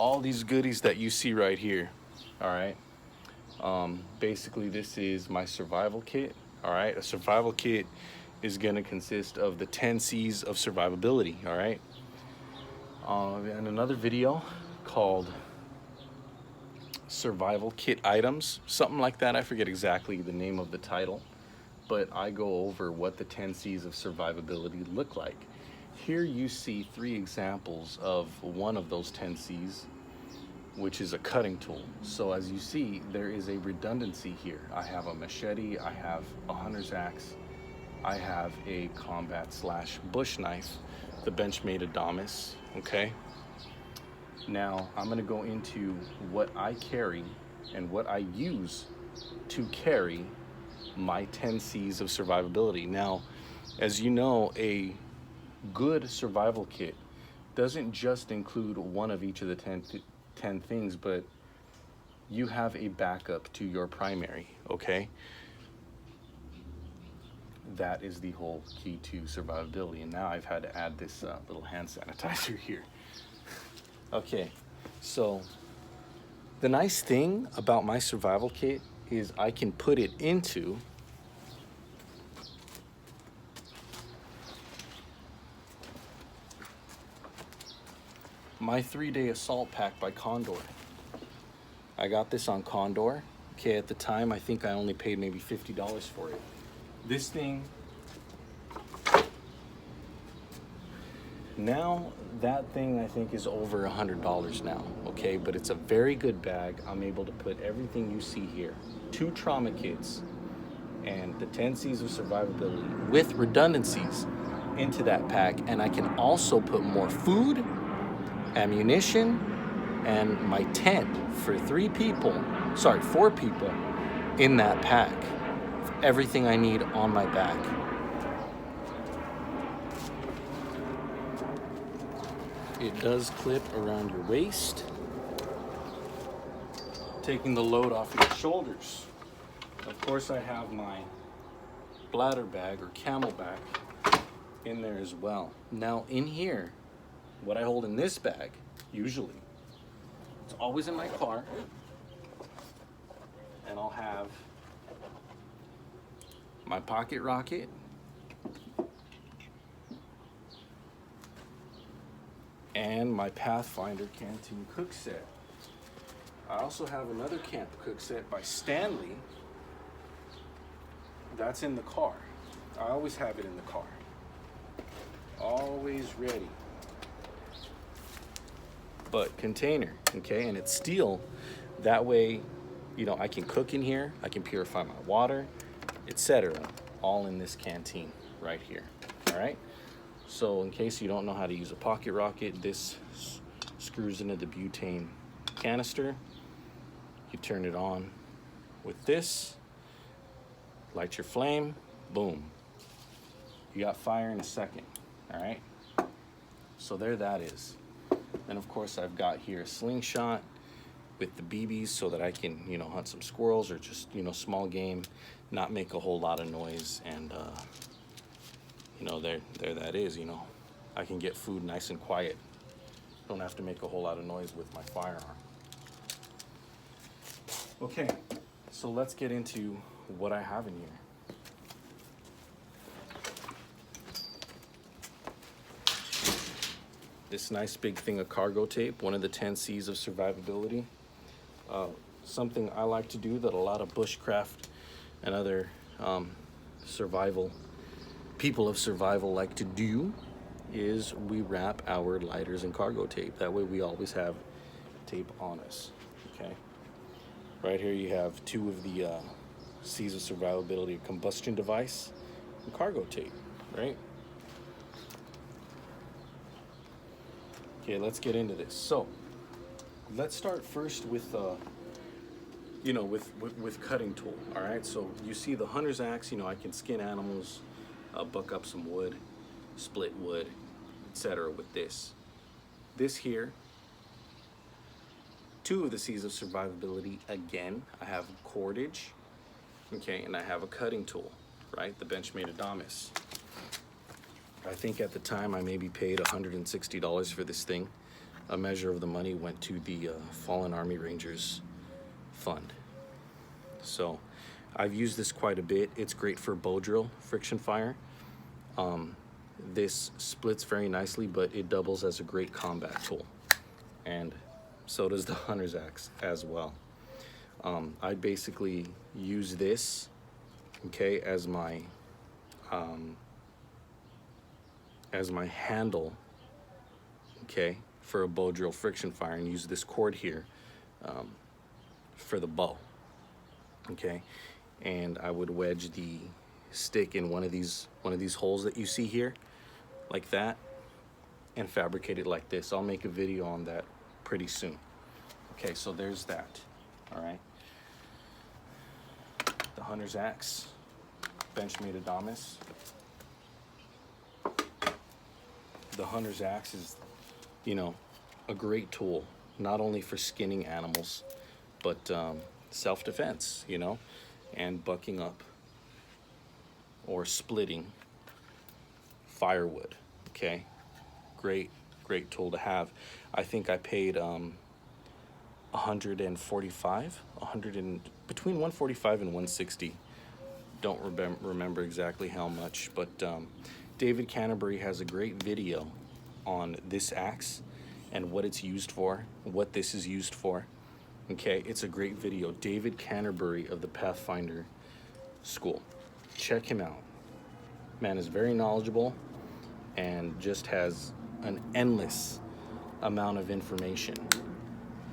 all these goodies that you see right here. All right. Basically, this is my survival kit. All right. A survival kit is going to consist of the 10 C's of survivability. All right. And another video called Survival Kit Items, something like that. I forget exactly the name of the title, but I go over what the 10 C's of survivability look like. Here you see 3 examples of one of those 10 C's, which is a cutting tool. So as you see, there is a redundancy here. I have a machete, I have a hunter's axe, I have a combat / bush knife, the Benchmade Adamas, okay? Now, I'm gonna go into what I carry and what I use to carry my 10 C's of survivability. Now, as you know, a good survival kit doesn't just include one of each of the 10 things, but you have a backup to your primary, okay? That is the whole key to survivability. And now I've had to add this little hand sanitizer here. Okay, so the nice thing about my survival kit is I can put it into my 3-day assault pack by Condor. I got this on Condor. Okay, at the time, I think I only paid maybe $50 for it. This thing, now that thing I think is over $100 now, okay? But it's a very good bag. I'm able to put everything you see here, 2 trauma kits and the 10 C's of survivability with redundancies into that pack. And I can also put more food, ammunition, and my tent for 4 people in that pack. Everything I need on my back. It does clip around your waist, taking the load off your shoulders. Of course, I have my bladder bag or camelback in there as well. Now in here, what I hold in this bag, usually, it's always in my car, and I'll have my pocket rocket, and my Pathfinder Canteen cook set. I also have another camp cook set by Stanley. That's in the car. I always have it in the car. Always ready. But container, okay, and it's steel. That way, you know, I can cook in here, I can purify my water, etc. All in this canteen right here, all right? So in case you don't know how to use a pocket rocket, this screws into the butane canister. You turn it on with this, light your flame, boom. You got fire in a second, all right? So there that is. And of course I've got here a slingshot with the BBs so that I can, you know, hunt some squirrels or just, you know, small game, not make a whole lot of noise. And, you know, there that is, you know. I can get food nice and quiet. Don't have to make a whole lot of noise with my firearm. Okay, so let's get into what I have in here. This nice big thing of cargo tape, one of the 10 C's of survivability. Something I like to do that a lot of bushcraft and other people of survival like to do is we wrap our lighters in cargo tape. That way we always have tape on us, okay? Right here you have 2 of the C's of survivability: combustion device and cargo tape, right? Okay, let's get into this. So let's start first with you know, with cutting tool. All right, so you see the hunter's axe. You know, I can skin animals, buck up some wood, split wood, etc. with this. This here, 2 of the C's of survivability. Again, I have cordage, okay, and I have a cutting tool, right? The Benchmade Adamas. I think at the time I maybe paid $160 for this thing. a measure of the money went to the Fallen Army Rangers Fund. So I've used this quite a bit. It's great for bow drill friction fire. This splits very nicely, but it doubles as a great combat tool. And so does the hunter's axe as well. I'd basically use this, okay, as my handle, okay, for a bow drill friction fire, and use this cord here for the bow, okay. And I would wedge the stick in one of these holes that you see here, like that, and fabricate it like this. I'll make a video on that pretty soon. Okay, so there's that. All right. The hunter's axe, Benchmade Adamas. The hunter's axe is, you know, a great tool, not only for skinning animals, but self-defense, you know, and bucking up or splitting firewood. Okay, great tool to have. I think I paid between 145 and 160. Don't remember exactly how much, but David Canterbury has a great video on this axe and what it's used for, what this is used for. Okay, it's a great video. David Canterbury of the Pathfinder School. Check him out. Man is very knowledgeable and just has an endless amount of information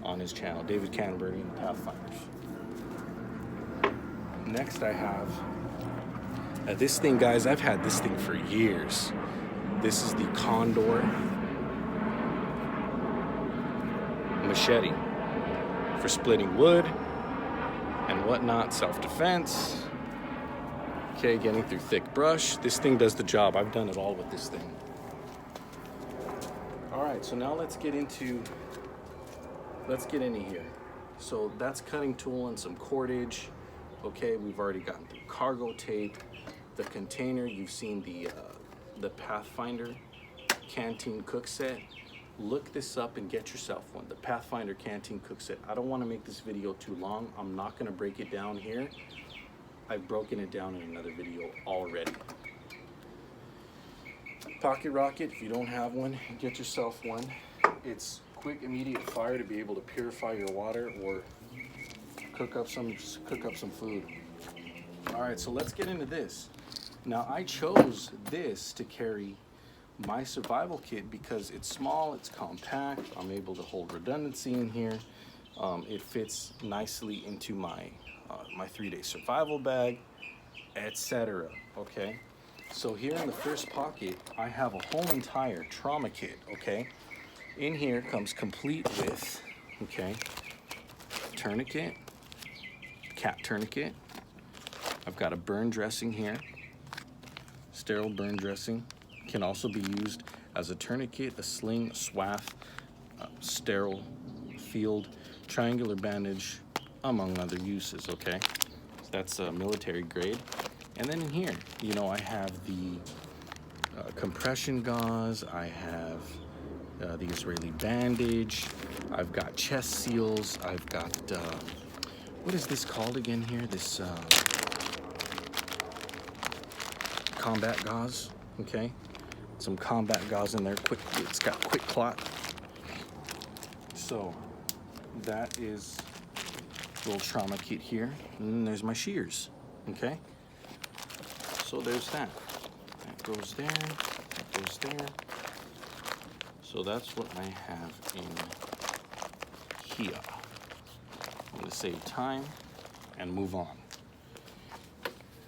on his channel. David Canterbury and the Pathfinders. Next I have this thing, guys. I've had this thing for years. This is the Condor machete for splitting wood and whatnot, self-defense. Okay, getting through thick brush. This thing does the job. I've done it all with this thing. All right, so now let's get into here. So that's cutting tool and some cordage. Okay, we've already gotten through cargo tape, the container. You've seen the Pathfinder Canteen cook set. Look this up and get yourself one. The Pathfinder Canteen cook set. I don't want to make this video too long. I'm not going to break it down here. I've broken it down in another video already. Pocket rocket, if you don't have one, get yourself one. It's quick, immediate fire to be able to purify your water or cook up some food. All right, so let's get into this. Now I chose this to carry my survival kit because it's small, it's compact, I'm able to hold redundancy in here. It fits nicely into my 3-day survival bag, etc. Okay, so here in the first pocket, I have a whole entire trauma kit. Okay, in here comes complete with, okay, tourniquet, cat tourniquet. I've got a burn dressing here, sterile burn dressing. Can also be used as a tourniquet, a sling, a swath, sterile field, triangular bandage, among other uses. Okay, so that's military grade. And then in here, you know, I have the compression gauze, I have the Israeli bandage, I've got chest seals, I've got what is this called again here? This combat gauze. Okay, some combat gauze in there. It's got quick clot. So that is a little trauma kit here. And then there's my shears. Okay, so there's that. That goes there. That goes there. So that's what I have in here. I'm going to save time and move on.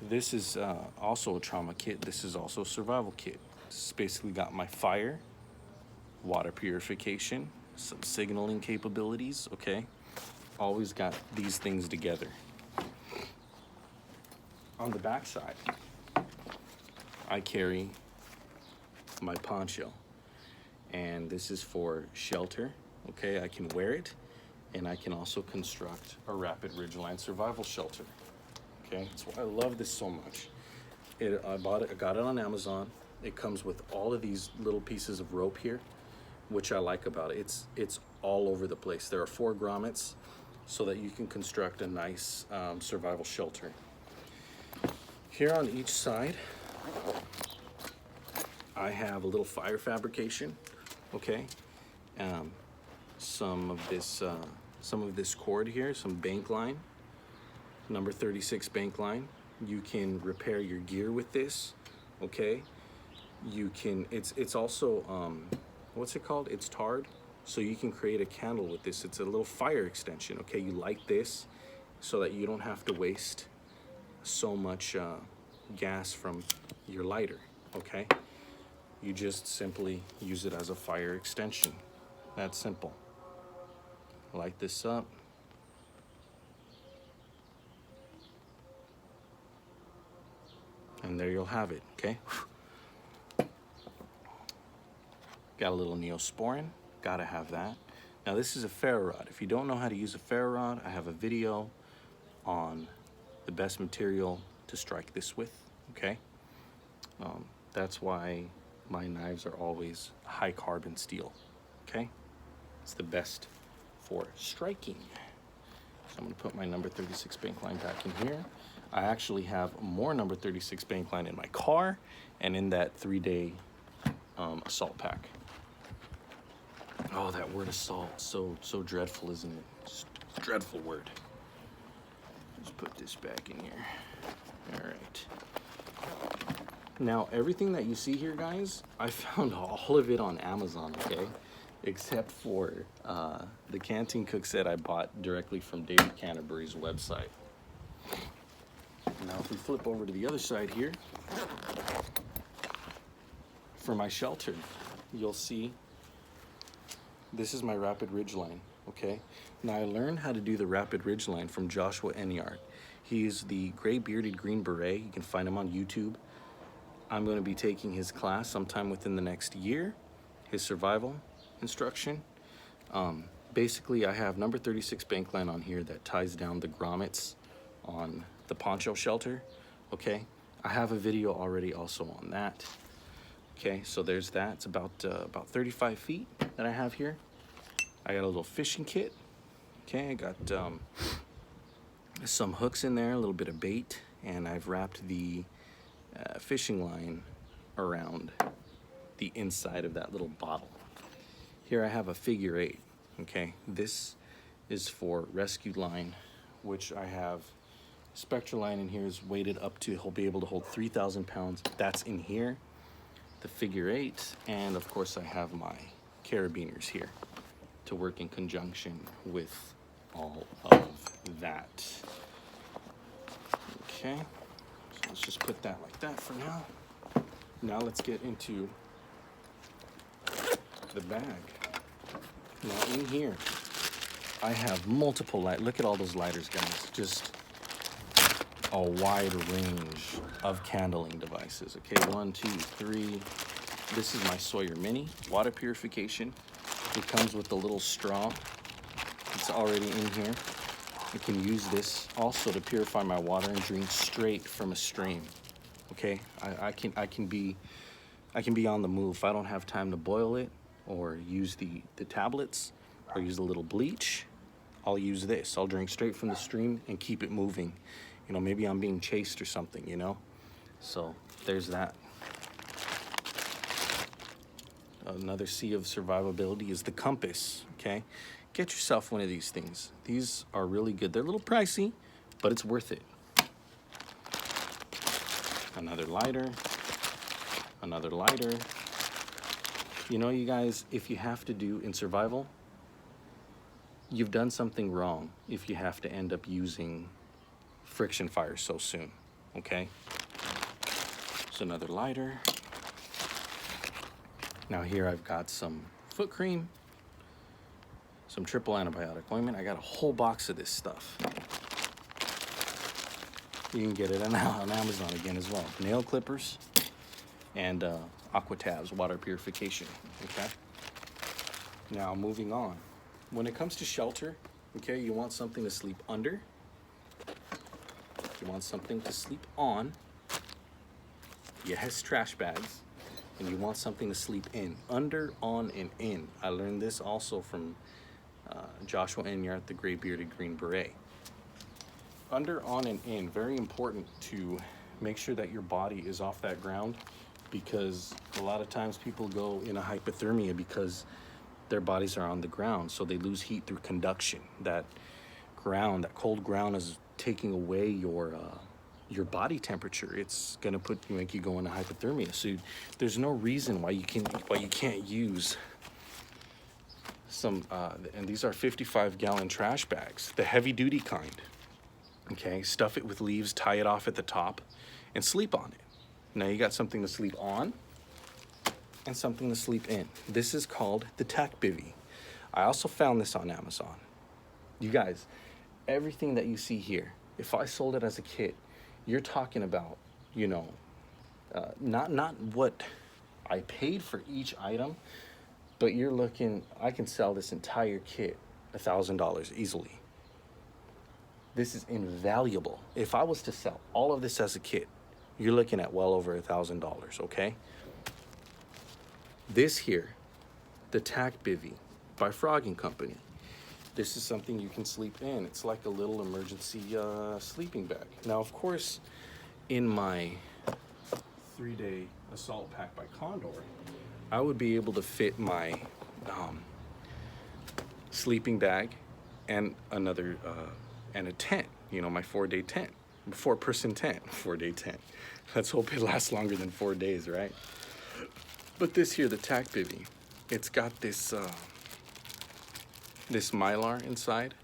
This is also a trauma kit. This is also a survival kit. This has basically got my fire, water purification, some signaling capabilities. Okay, always got these things together. On the back side, I carry my poncho, and this is for shelter. Okay, I can wear it, and I can also construct a rapid ridgeline survival shelter. Okay, that's why I love this so much. I got it on Amazon. It comes with all of these little pieces of rope here. which I like about it. It's all over the place. There are 4 grommets so that you can construct a nice survival shelter. Here on each side, I have a little fire fabrication, okay? Some of this cord here, some bank line, number 36 bank line. You can repair your gear with this, okay? You can, it's also, what's it called? It's tarred, so you can create a candle with this. It's a little fire extension, okay? You light this so that you don't have to waste so much gas from your lighter, okay? You just simply use it as a fire extension. That's simple. Light this up. And there you'll have it, okay? Got a little Neosporin, gotta have that. Now this is a ferro rod. If you don't know how to use a ferro rod, I have a video on the best material to strike this with, okay? That's why my knives are always high carbon steel, okay? It's the best for striking. So I'm gonna put my number 36 bank line back in here. I actually have more number 36 bank line in my car and in that 3-day assault pack. Oh, that word assault, so dreadful, isn't it? Just dreadful word. Let's put this back in here. All right. Now, everything that you see here, guys, I found all of it on Amazon, okay? Except for the Canteen Cook set I bought directly from David Canterbury's website. Now, if we flip over to the other side here, for my shelter, you'll see this is my Rapid Ridgeline, okay? Now, I learned how to do the Rapid Ridgeline from Joshua Enyart. He's the gray bearded Green Beret. You can find him on YouTube. I'm going to be taking his class sometime within the next year, his survival instruction. Basically, I have number 36 bank line on here that ties down the grommets on the poncho shelter, okay? I have a video already also on that. Okay, so there's that. It's about 35 feet that I have here. I got a little fishing kit. Okay, I got some hooks in there, a little bit of bait, and I've wrapped the fishing line around the inside of that little bottle. Here I have a figure 8. Okay, this is for rescue line, which I have. Spectra line in here is weighted up to, he'll be able to hold 3,000 pounds. That's in here. The figure 8, and of course I have my carabiners here to work in conjunction with all of that. Okay, so let's just put that like that for now. Now let's get into the bag. Now in here, I have multiple light. Look at all those lighters, guys. Just a wide range of candling devices. Okay, 1, 2, 3. This is my Sawyer Mini water purification. It comes with a little straw. It's already in here. I can use this also to purify my water and drink straight from a stream. Okay, I can be on the move. If I don't have time to boil it or use the tablets or use a little bleach, I'll use this. I'll drink straight from the stream and keep it moving. You know, maybe I'm being chased or something, you know? So there's that. Another C of survivability is the compass, okay? Get yourself one of these things. These are really good. They're a little pricey, but it's worth it. Another lighter. Another lighter. You know, you guys, if you have to do in survival, you've done something wrong if you have to end up using friction fire so soon, okay? So another lighter. Now here I've got some foot cream, some triple antibiotic ointment. I got a whole box of this stuff. You can get it on Amazon again as well. Nail clippers and Aquatabs water purification, okay? Now moving on. When it comes to shelter, okay, you want something to sleep under. You want something to sleep on. Yes, trash bags. and you want something to sleep in, under, on, and in. I learned this also from Joshua Enyart, the gray bearded Green Beret. Under, on, and in, very important to make sure that your body is off that ground, because a lot of times people go in a hypothermia because their bodies are on the ground, so they lose heat through conduction. That ground, that cold ground, is taking away your body temperature. It's gonna make you go into hypothermia. So there's no reason why you can't use some, and these are 55-gallon trash bags, the heavy duty kind. Okay, stuff it with leaves, tie it off at the top, and sleep on it. Now you got something to sleep on and something to sleep in. This is called the Tac Bivy. I also found this on Amazon. You guys, everything that you see here, if I sold it as a kit, you're talking about, you know, not what I paid for each item, but you're looking, I can sell this entire kit $1,000 easily. This is invaluable. If I was to sell all of this as a kit, you're looking at well over $1,000, okay? This here, the Tac Bivy by Frog & Company. This is something you can sleep in. It's like a little emergency sleeping bag. Now, of course, in my 3-day assault pack by Condor, I would be able to fit my sleeping bag and another and a tent, you know, my 4-day tent, 4-person tent, 4-day tent. Let's hope it lasts longer than 4 days, right? But this here, the Tac Bivy, it's got this this mylar inside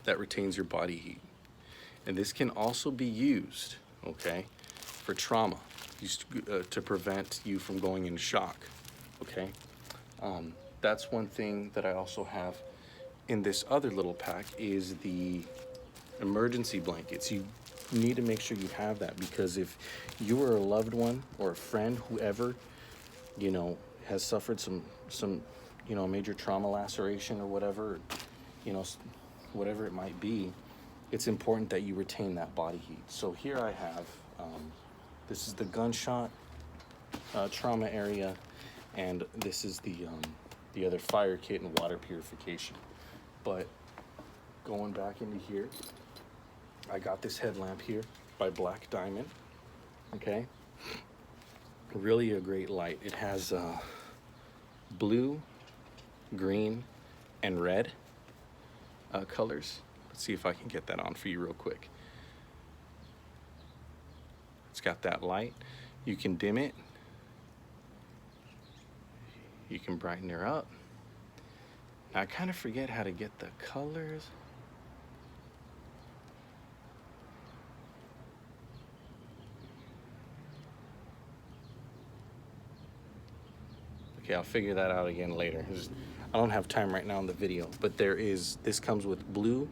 that retains your body heat. And this can also be used, okay, for trauma, used to prevent you from going into shock, okay? That's one thing that I also have in this other little pack is the emergency blankets. You need to make sure you have that, because if you or a loved one or a friend, whoever, you know, has suffered some you know, major trauma laceration or whatever, you know, whatever it might be, it's important that you retain that body heat. So here I have, this is the gunshot trauma area, and this is the other fire kit and water purification. But going back into here, I got this headlamp here by Black Diamond, okay? Really a great light. It has blue, green, and red colors. Let's see if I can get that on for you real quick. It's got that light. You can dim it. You can brighten her up. Now, I kind of forget how to get the colors. Okay, I'll figure that out again later. I don't have time right now in the video, but this comes with blue,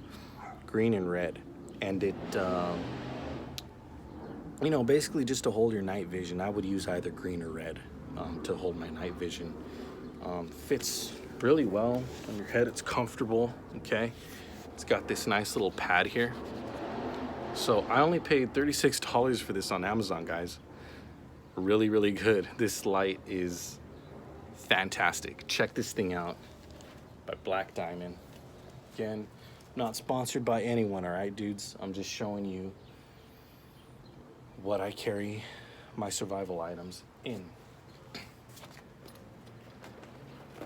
green, and red. And it, you know, basically just to hold your night vision. I would use either green or red to hold my night vision. Fits really well on your head. It's comfortable, okay? It's got this nice little pad here. So I only paid $36 for this on Amazon, guys. Really, really good. This light is fantastic. Check this thing out by Black Diamond. Again, not sponsored by anyone, all right, dudes? I'm just showing you what I carry my survival items in.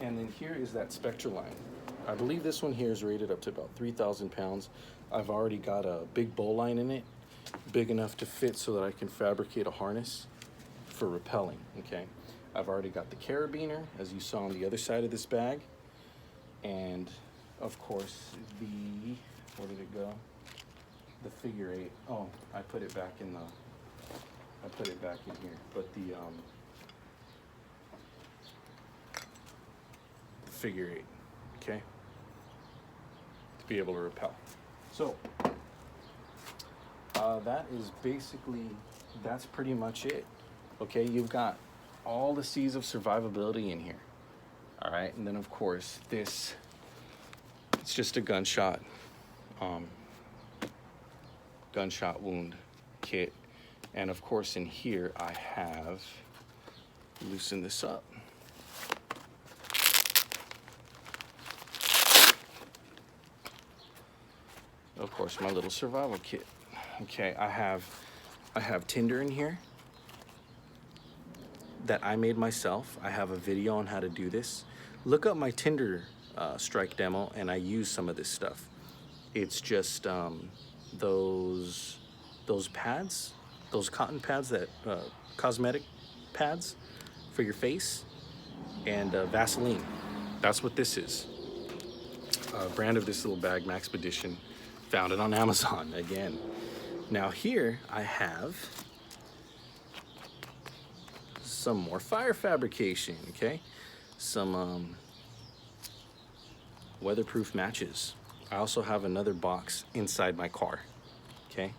And then here is that Spectra line. I believe this one here is rated up to about 3,000 pounds. I've already got a big bow line in it, big enough to fit so that I can fabricate a harness for rappelling, okay? I've already got the carabiner, as you saw on the other side of this bag. And of course, where did it go? The figure 8. Oh, I put it back in here. But the figure 8, okay? To be able to rappel. So, that is basically, that's pretty much it. Okay, you've got all the C's of survivability in here. All right, and then of course it's just a gunshot wound kit. And of course in here I have loosen this up. Of course, my little survival kit. Okay, I have tinder in here that I made myself. I have a video on how to do this. Look up my Tinder strike demo, and I use some of this stuff. It's just those pads, those cotton pads, that cosmetic pads for your face, and Vaseline. That's what this is. Brand of this little bag, Maxpedition. Found it on Amazon again. Now here I have some more fire fabrication, okay? Some weatherproof matches. I also have another box inside my car, okay?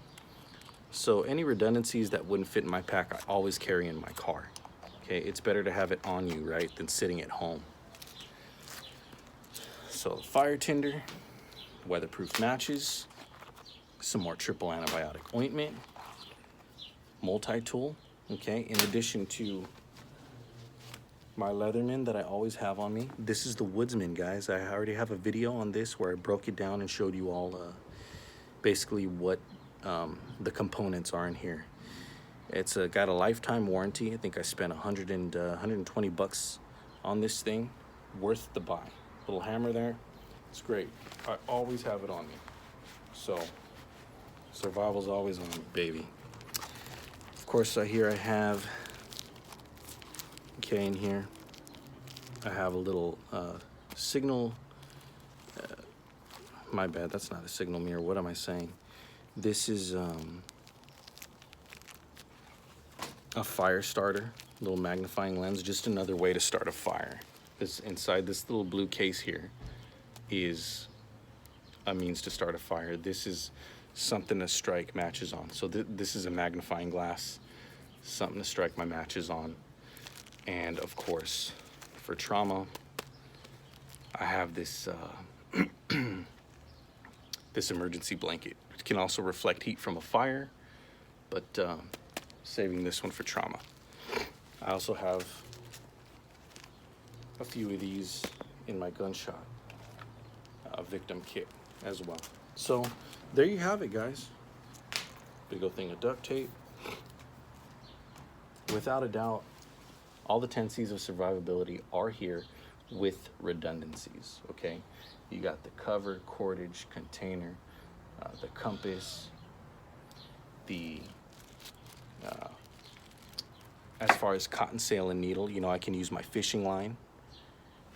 So any redundancies that wouldn't fit in my pack, I always carry in my car, okay? It's better to have it on you, right, than sitting at home. So fire tinder, weatherproof matches, some more triple antibiotic ointment, multi-tool, okay? In addition to my Leatherman that I always have on me. This is the Woodsman, guys. I already have a video on this where I broke it down and showed you all basically what the components are in here. It's got a lifetime warranty. I think I spent 120 bucks on this thing. Worth the buy. Little hammer there. It's great. I always have it on me. So survival's always on me, baby. Of course, here I have, okay, in here I have a little signal, my bad, that's not a signal mirror, what am I saying? This is a fire starter, little magnifying lens, just another way to start a fire. This inside this little blue case here is a means to start a fire. This is something to strike matches on. So this is a magnifying glass, something to strike my matches on. And of course, for trauma, I have this this emergency blanket. It can also reflect heat from a fire, but saving this one for trauma. I also have a few of these in my gunshot victim kit as well. So there you have it, guys. Big old thing of duct tape. Without a doubt, all the 10 C's of survivability are here with redundancies, okay? You got the cover, cordage, container, the compass, the as far as cotton sail and needle, you know, I can use my fishing line.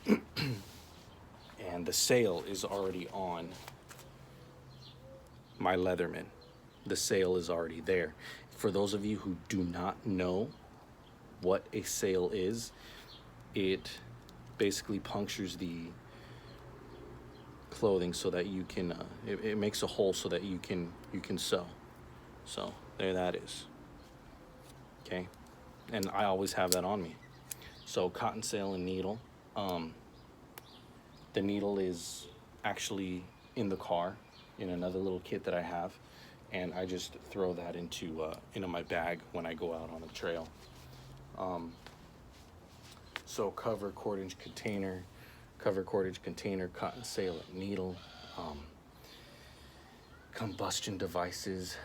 And the sail is already on my Leatherman. The sail is already there. For those of you who do not know what a sail is, it basically punctures the clothing so that you can it makes a hole so that you can sew. So there that is. Okay, and I always have that on me. So cotton sail and needle. The needle is actually in the car in another little kit that I have, and I just throw that into my bag when I go out on the trail. So cover, cordage, container, cotton sail and needle, combustion devices.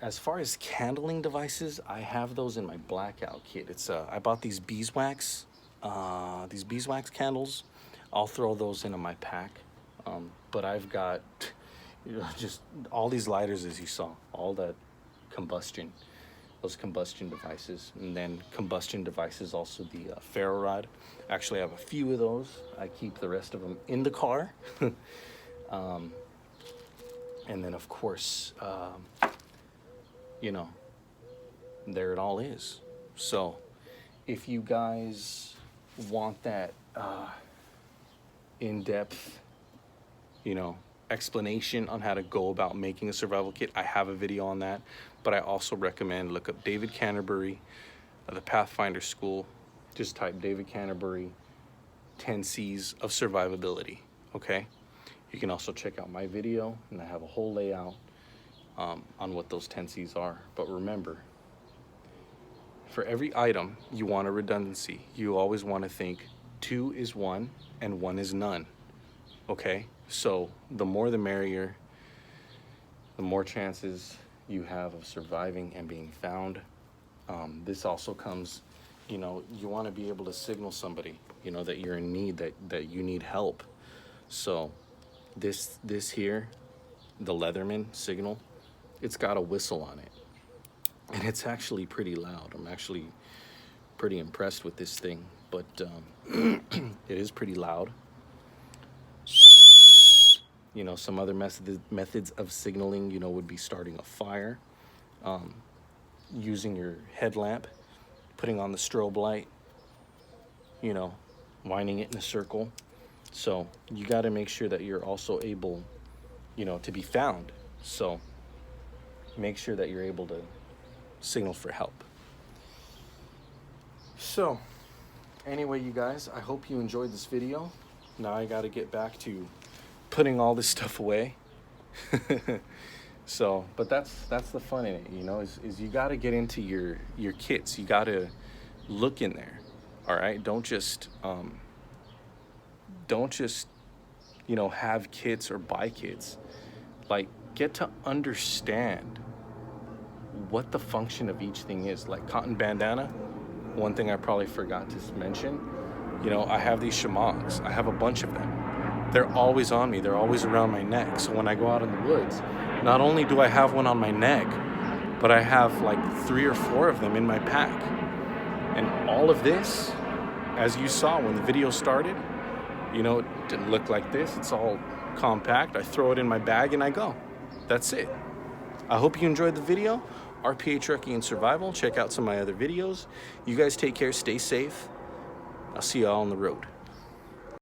As far as candling devices, I have those in my blackout kit. It's I bought these beeswax candles. I'll throw those into my pack. But I've got just all these lighters, as you saw, all that combustion, those combustion devices, and then combustion devices, also the ferro rod. Actually, I have a few of those. I keep the rest of them in the car. And then, of course, you know, there it all is. So if you guys want that in-depth, you know, explanation on how to go about making a survival kit, I have a video on that. But I also recommend look up David Canterbury, the Pathfinder School. Just type David Canterbury 10 C's of survivability, okay? You can also check out my video, and I have a whole layout on what those 10 C's are. But remember, for every item, you want a redundancy. You always want to think 2 is 1 and 1 is none. Okay, so the more the merrier, the more chances you have of surviving and being found. This also comes, you know, you want to be able to signal somebody, you know, that you're in need, that you need help. So this here, the Leatherman signal, it's got a whistle on it, and it's actually pretty loud. I'm actually pretty impressed with this thing, but it is pretty loud. You know, some other methods of signaling, you know, would be starting a fire, using your headlamp, putting on the strobe light, you know, winding it in a circle. So you got to make sure that you're also able, you know, to be found. So make sure that you're able to signal for help. So anyway, you guys, I hope you enjoyed this video. Now I got to get back to putting all this stuff away. So, but that's the fun in it, you know, is you got to get into your kits. You got to look in there. All right, don't just you know, have kits or buy kits. Like, get to understand what the function of each thing is. Like cotton bandana, one thing I probably forgot to mention, you know, I have these shamags. I have a bunch of them. They're always on me. They're always around my neck. So when I go out in the woods, not only do I have one on my neck, but I have like 3 or 4 of them in my pack. And all of this, as you saw when the video started, you know, it didn't look like this. It's all compact. I throw it in my bag and I go. That's it. I hope you enjoyed the video. RPA Trucking and Survival. Check out some of my other videos. You guys take care. Stay safe. I'll see you all on the road.